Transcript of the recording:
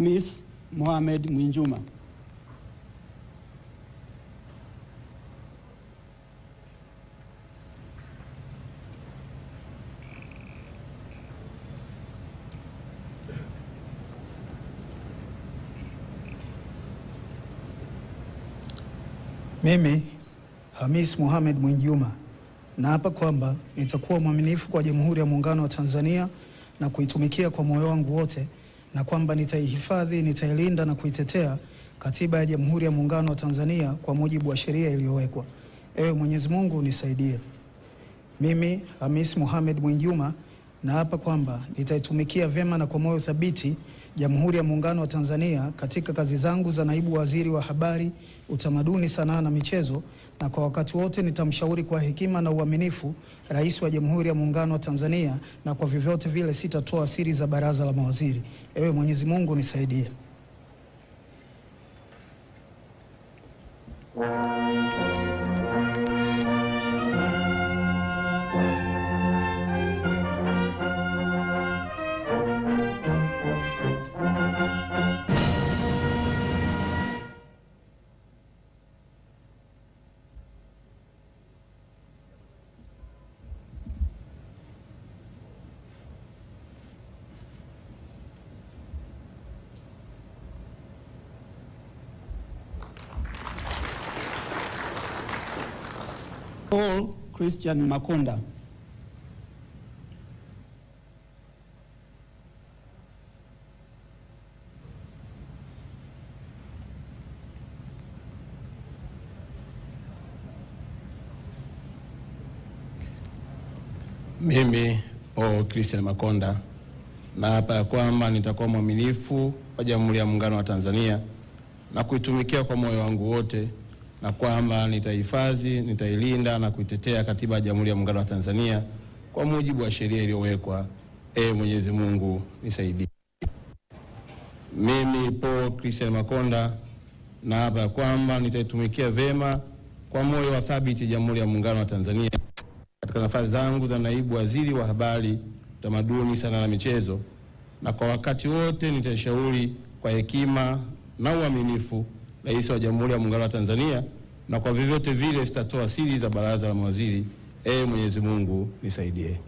Hamis Mohamed Mwinjuma. Mimi, Hamis Mohamed Mwinjuma, naapa kwamba nitakuwa mwaminifu kwa Jamhuri ya Muungano wa Tanzania na kuitumikia kwa moyo wangu wote, na kwamba nitaihifadhi, nitailinda na kuitetea Katiba ya Jamhuri ya Muungano wa Tanzania kwa mujibu wa sheria iliyowekwa. Ewe Mwenyezi Mungu nisaidie. Mimi, Hamis Mohamed Mwinjuma, naapa kwamba nitaitumikia vyema na kwa moyo thabiti Jamhuri ya Muungano wa Tanzania katika kazi zangu za naibu waziri wa habari, utamaduni, sanaa na michezo, na kwa wakati wote nitamshauri kwa hekima na uaminifu Rais wa Jamhuri ya Muungano wa Tanzania, na kwa vyovyote vile sitatoa siri za baraza la mawaziri. Ewe Mwenyezi Mungu nisaidie. Paul Christian Makonda. Mimi, Paul Christian Makonda, naapa ya kwamba nitakuwa mwaminifu kwa Jamhuri ya Muungano wa Tanzania na kuitumikia kwa moyo wangu wote, na kwamba nitahifadhi, nitailinda na kuitetea Katiba ya Jamhuri ya Muungano wa Tanzania kwa mujibu wa sheria iliyowekwa. Mwenyezi Mungu nisaidie. Mimi, Paul Christian Makonda, naapa ya kwamba nitaitumikia vema kwa moyo wa thabiti Jamhuri ya Muungano wa Tanzania katika nafasi zangu za naibu waziri wa habari, utamaduni, sanaa na michezo, na kwa wakati wote nitashauri kwa hekima na uaminifu Rais wa Jamhuri ya Muungano wa Tanzania, na kwa vyovyote vile sitatoa siri za baraza la mawaziri. Mwenyezi Mungu nisaidie.